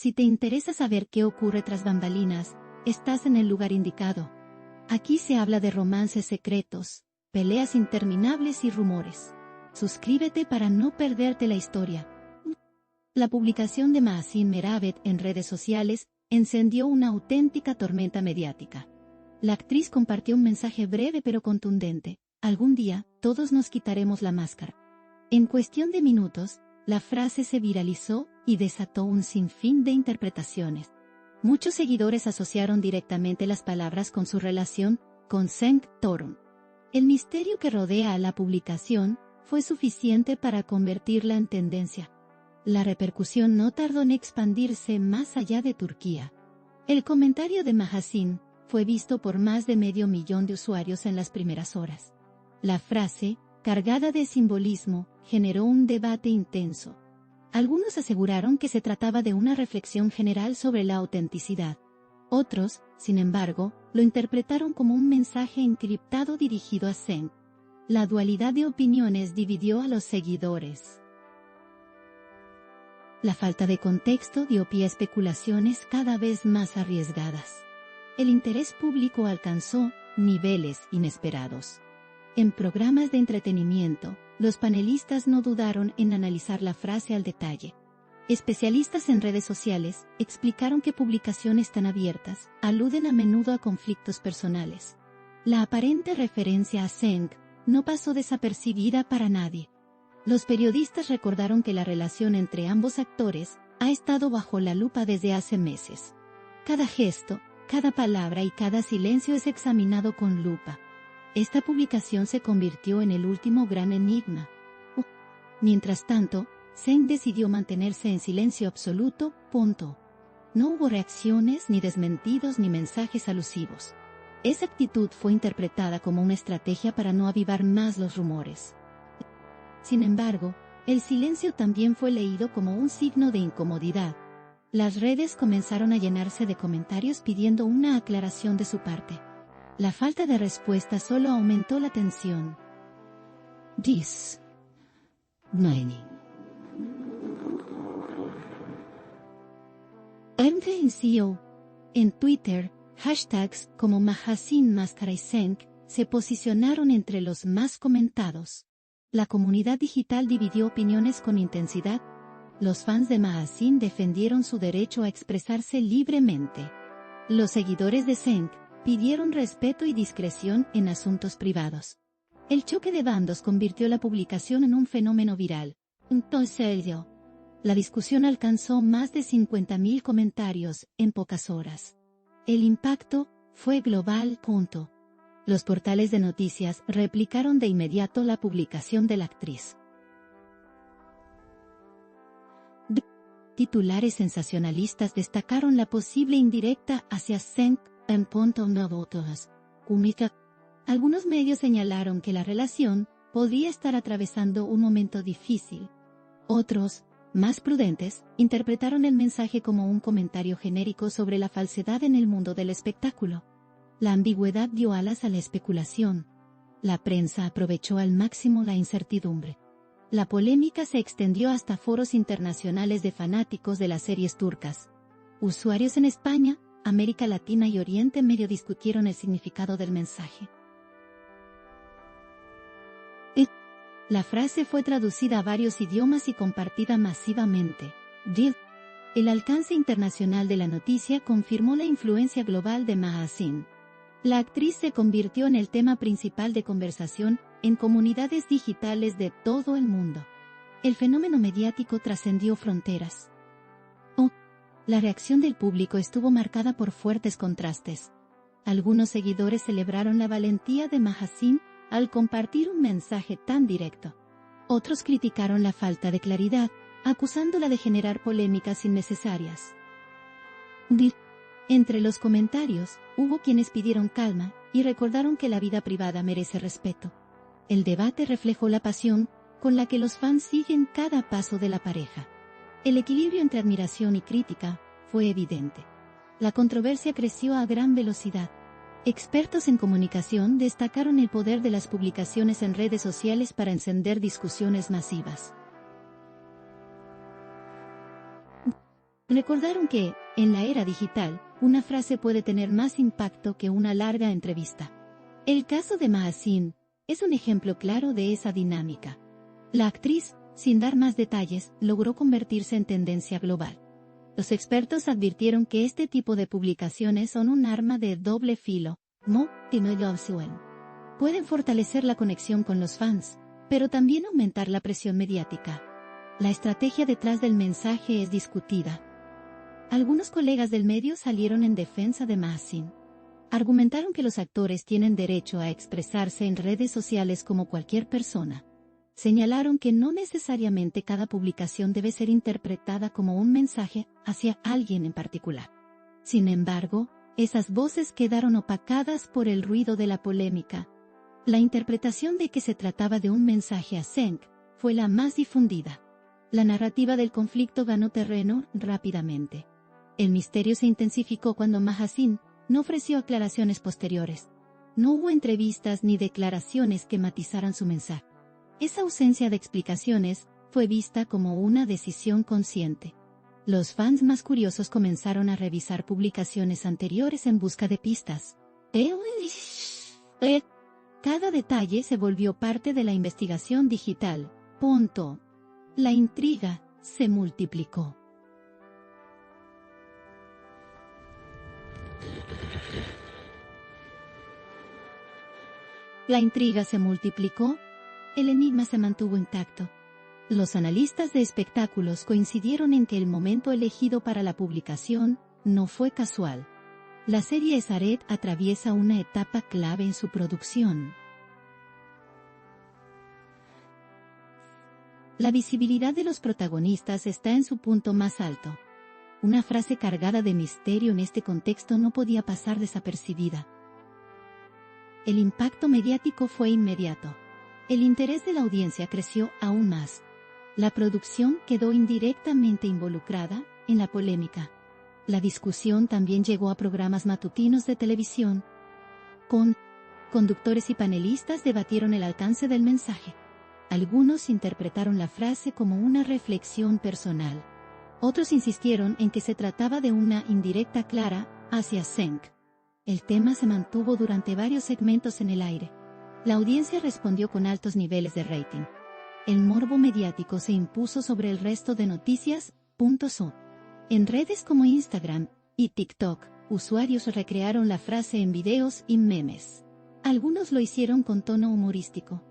Si te interesa saber qué ocurre tras bambalinas, estás en el lugar indicado. Aquí se habla de romances secretos, peleas interminables y rumores. Suscríbete para no perderte la historia. La publicación de Mahsin Meravet en redes sociales encendió una auténtica tormenta mediática. La actriz compartió un mensaje breve pero contundente: algún día, todos nos quitaremos la máscara. En cuestión de minutos, la frase se viralizó y desató un sinfín de interpretaciones. Muchos seguidores asociaron directamente las palabras con su relación con Cenk Torun. El misterio que rodea a la publicación fue suficiente para convertirla en tendencia. La repercusión no tardó en expandirse más allá de Turquía. El comentario de Mahsin fue visto por más de 500.000 de usuarios en las primeras horas. La frase, cargada de simbolismo, generó un debate intenso. Algunos aseguraron que se trataba de una reflexión general sobre la autenticidad. Otros, sin embargo, lo interpretaron como un mensaje encriptado dirigido a Cenk. La dualidad de opiniones dividió a los seguidores. La falta de contexto dio pie a especulaciones cada vez más arriesgadas. El interés público alcanzó niveles inesperados. En programas de entretenimiento, los panelistas no dudaron en analizar la frase al detalle. Especialistas en redes sociales explicaron que publicaciones tan abiertas aluden a menudo a conflictos personales. La aparente referencia a Cenk no pasó desapercibida para nadie. Los periodistas recordaron que la relación entre ambos actores ha estado bajo la lupa desde hace meses. Cada gesto, cada palabra y cada silencio es examinado con lupa. Esta publicación se convirtió en el último gran enigma. Mientras tanto, Cenk decidió mantenerse en silencio absoluto. No hubo reacciones, ni desmentidos, ni mensajes alusivos. Esa actitud fue interpretada como una estrategia para no avivar más los rumores. Sin embargo, el silencio también fue leído como un signo de incomodidad. Las redes comenzaron a llenarse de comentarios pidiendo una aclaración de su parte. La falta de respuesta solo aumentó la tensión. This mining. MVNCO. En Twitter, hashtags como Mahsin Máscara y Cenk se posicionaron entre los más comentados. La comunidad digital dividió opiniones con intensidad. Los fans de Mahsin defendieron su derecho a expresarse libremente. Los seguidores de Cenk pidieron respeto y discreción en asuntos privados. El choque de bandos convirtió la publicación en un fenómeno viral. Entonces, la discusión alcanzó más de 50.000 comentarios en pocas horas. El impacto fue global. Los portales de noticias replicaron de inmediato la publicación de la actriz. Titulares sensacionalistas destacaron la posible indirecta hacia Cenk en .novotos. Algunos medios señalaron que la relación podría estar atravesando un momento difícil. Otros, más prudentes, interpretaron el mensaje como un comentario genérico sobre la falsedad en el mundo del espectáculo. La ambigüedad dio alas a la especulación. La prensa aprovechó al máximo la incertidumbre. La polémica se extendió hasta foros internacionales de fanáticos de las series turcas. Usuarios en España, América Latina y Oriente Medio discutieron el significado del mensaje. La frase fue traducida a varios idiomas y compartida masivamente. El alcance internacional de la noticia confirmó la influencia global de Mahsin. La actriz se convirtió en el tema principal de conversación en comunidades digitales de todo el mundo. El fenómeno mediático trascendió fronteras. La reacción del público estuvo marcada por fuertes contrastes. Algunos seguidores celebraron la valentía de Mahsin al compartir un mensaje tan directo. Otros criticaron la falta de claridad, acusándola de generar polémicas innecesarias. Entre los comentarios, hubo quienes pidieron calma y recordaron que la vida privada merece respeto. El debate reflejó la pasión con la que los fans siguen cada paso de la pareja. El equilibrio entre admiración y crítica fue evidente. La controversia creció a gran velocidad. Expertos en comunicación destacaron el poder de las publicaciones en redes sociales para encender discusiones masivas. Recordaron que, en la era digital, una frase puede tener más impacto que una larga entrevista. El caso de Mahaseen es un ejemplo claro de esa dinámica. La actriz, sin dar más detalles, logró convertirse en tendencia global. Los expertos advirtieron que este tipo de publicaciones son un arma de doble filo. Pueden fortalecer la conexión con los fans, pero también aumentar la presión mediática. La estrategia detrás del mensaje es discutida. Algunos colegas del medio salieron en defensa de Mahaseen. Argumentaron que los actores tienen derecho a expresarse en redes sociales como cualquier persona. Señalaron que no necesariamente cada publicación debe ser interpretada como un mensaje hacia alguien en particular. Sin embargo, esas voces quedaron opacadas por el ruido de la polémica. La interpretación de que se trataba de un mensaje a Cenk fue la más difundida. La narrativa del conflicto ganó terreno rápidamente. El misterio se intensificó cuando Mahaseen no ofreció aclaraciones posteriores. No hubo entrevistas ni declaraciones que matizaran su mensaje. Esa ausencia de explicaciones fue vista como una decisión consciente. Los fans más curiosos comenzaron a revisar publicaciones anteriores en busca de pistas. Cada detalle se volvió parte de la investigación digital. La intriga se multiplicó. La intriga se multiplicó. El enigma se mantuvo intacto. Los analistas de espectáculos coincidieron en que el momento elegido para la publicación no fue casual. La serie Esaret atraviesa una etapa clave en su producción. La visibilidad de los protagonistas está en su punto más alto. Una frase cargada de misterio en este contexto no podía pasar desapercibida. El impacto mediático fue inmediato. El interés de la audiencia creció aún más. La producción quedó indirectamente involucrada en la polémica. La discusión también llegó a programas matutinos de televisión. Conductores y panelistas debatieron el alcance del mensaje. Algunos interpretaron la frase como una reflexión personal. Otros insistieron en que se trataba de una indirecta clara hacia Cenk. El tema se mantuvo durante varios segmentos en el aire. La audiencia respondió con altos niveles de rating. El morbo mediático se impuso sobre el resto de noticias. En redes como Instagram y TikTok, usuarios recrearon la frase en videos y memes. Algunos lo hicieron con tono humorístico.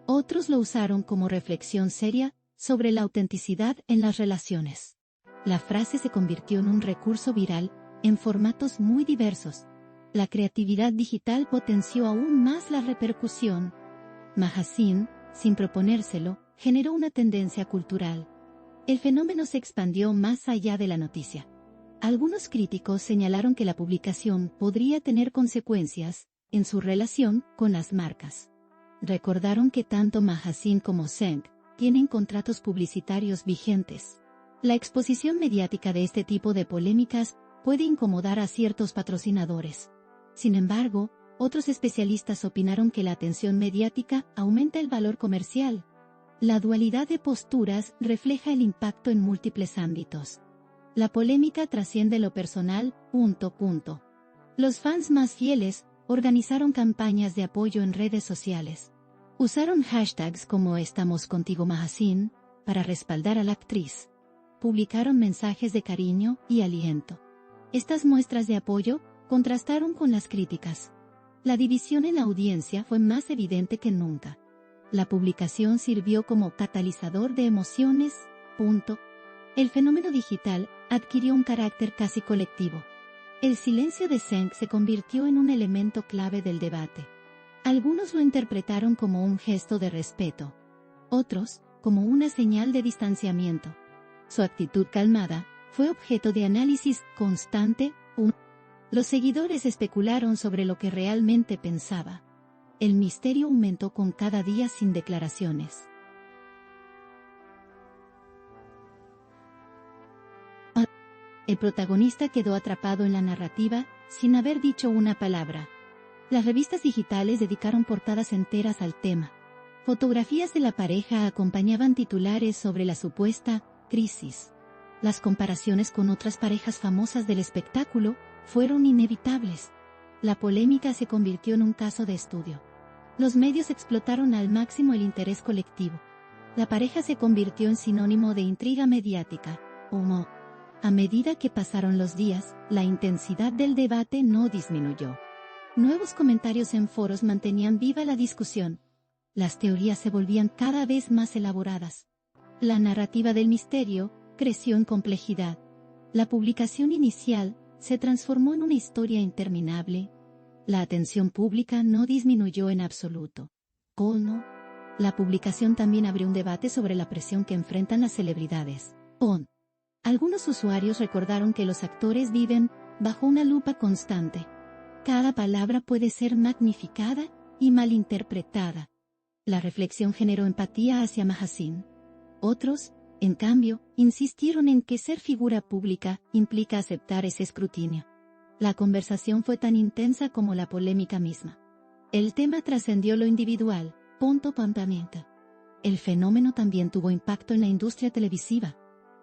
Otros lo usaron como reflexión seria sobre la autenticidad en las relaciones. La frase se convirtió en un recurso viral en formatos muy diversos. La creatividad digital potenció aún más la repercusión. Mahaseen, sin proponérselo, generó una tendencia cultural. El fenómeno se expandió más allá de la noticia. Algunos críticos señalaron que la publicación podría tener consecuencias en su relación con las marcas. Recordaron que tanto Mahaseen como Cenk tienen contratos publicitarios vigentes. La exposición mediática de este tipo de polémicas puede incomodar a ciertos patrocinadores. Sin embargo, otros especialistas opinaron que la atención mediática aumenta el valor comercial. La dualidad de posturas refleja el impacto en múltiples ámbitos. La polémica trasciende lo personal. Los fans más fieles organizaron campañas de apoyo en redes sociales. Usaron hashtags como Estamos contigo Mahaseen para respaldar a la actriz. Publicaron mensajes de cariño y aliento. Estas muestras de apoyo contrastaron con las críticas. La división en la audiencia fue más evidente que nunca. La publicación sirvió como catalizador de emociones. El fenómeno digital adquirió un carácter casi colectivo. El silencio de Cenk se convirtió en un elemento clave del debate. Algunos lo interpretaron como un gesto de respeto. Otros, como una señal de distanciamiento. Su actitud calmada fue objeto de análisis constante. Los seguidores especularon sobre lo que realmente pensaba. El misterio aumentó con cada día sin declaraciones. El protagonista quedó atrapado en la narrativa, sin haber dicho una palabra. Las revistas digitales dedicaron portadas enteras al tema. Fotografías de la pareja acompañaban titulares sobre la supuesta crisis. Las comparaciones con otras parejas famosas del espectáculo fueron inevitables. La polémica se convirtió en un caso de estudio. Los medios explotaron al máximo el interés colectivo. La pareja se convirtió en sinónimo de intriga mediática. A medida que pasaron los días, la intensidad del debate no disminuyó. Nuevos comentarios en foros mantenían viva la discusión. Las teorías se volvían cada vez más elaboradas. La narrativa del misterio creció en complejidad. La publicación inicial se transformó en una historia interminable. La atención pública no disminuyó en absoluto. La publicación también abrió un debate sobre la presión que enfrentan las celebridades. Algunos usuarios recordaron que los actores viven bajo una lupa constante. Cada palabra puede ser magnificada y malinterpretada. La reflexión generó empatía hacia Mahasin. Otros, en cambio, insistieron en que ser figura pública implica aceptar ese escrutinio. La conversación fue tan intensa como la polémica misma. El tema trascendió lo individual. El fenómeno también tuvo impacto en la industria televisiva.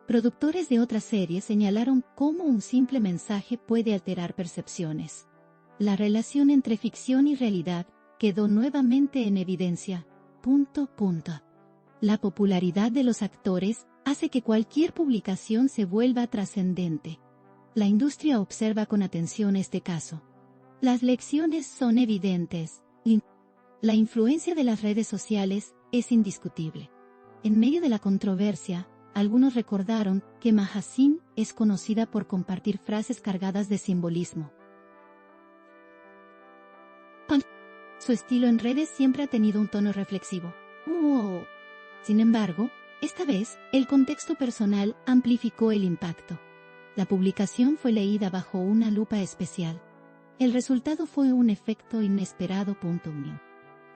Productores de otras series señalaron cómo un simple mensaje puede alterar percepciones. La relación entre ficción y realidad quedó nuevamente en evidencia. La popularidad de los actores hace que cualquier publicación se vuelva trascendente. La industria observa con atención este caso. Las lecciones son evidentes. La influencia de las redes sociales es indiscutible. En medio de la controversia, algunos recordaron que Mahasin es conocida por compartir frases cargadas de simbolismo. Su estilo en redes siempre ha tenido un tono reflexivo. Sin embargo, esta vez, el contexto personal amplificó el impacto. La publicación fue leída bajo una lupa especial. El resultado fue un efecto inesperado.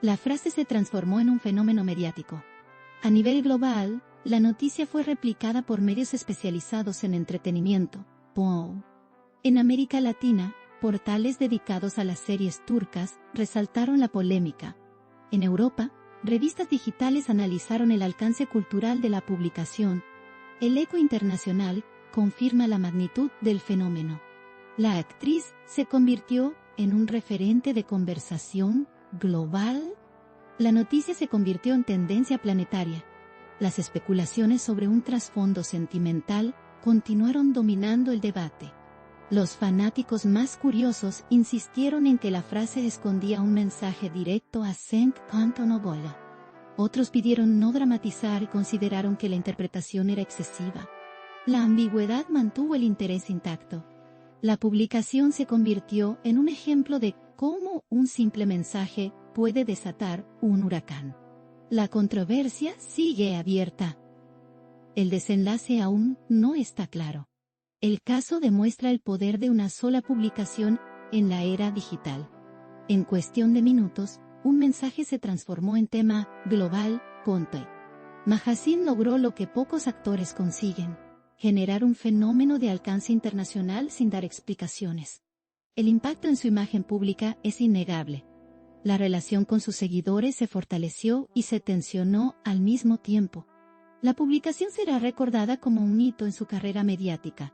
La frase se transformó en un fenómeno mediático. A nivel global, la noticia fue replicada por medios especializados en entretenimiento. En América Latina, portales dedicados a las series turcas resaltaron la polémica. En Europa, revistas digitales analizaron el alcance cultural de la publicación. El eco internacional confirma la magnitud del fenómeno. La actriz se convirtió en un referente de conversación global. La noticia se convirtió en tendencia planetaria. Las especulaciones sobre un trasfondo sentimental continuaron dominando el debate. Los fanáticos más curiosos insistieron en que la frase escondía un mensaje directo a Cenk Kantonobola. Otros pidieron no dramatizar y consideraron que la interpretación era excesiva. La ambigüedad mantuvo el interés intacto. La publicación se convirtió en un ejemplo de cómo un simple mensaje puede desatar un huracán. La controversia sigue abierta. El desenlace aún no está claro. El caso demuestra el poder de una sola publicación en la era digital. En cuestión de minutos, un mensaje se transformó en tema global. Mahasin logró lo que pocos actores consiguen: generar un fenómeno de alcance internacional sin dar explicaciones. El impacto en su imagen pública es innegable. La relación con sus seguidores se fortaleció y se tensionó al mismo tiempo. La publicación será recordada como un hito en su carrera mediática.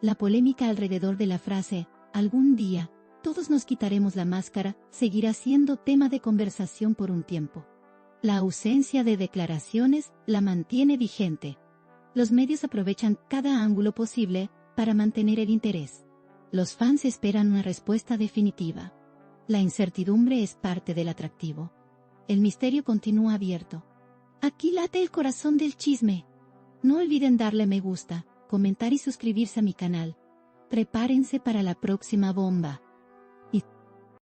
La polémica alrededor de la frase, algún día, todos nos quitaremos la máscara, seguirá siendo tema de conversación por un tiempo. La ausencia de declaraciones la mantiene vigente. Los medios aprovechan cada ángulo posible para mantener el interés. Los fans esperan una respuesta definitiva. La incertidumbre es parte del atractivo. El misterio continúa abierto. Aquí late el corazón del chisme. No olviden darle me gusta, comentar y suscribirse a mi canal. Prepárense para la próxima bomba.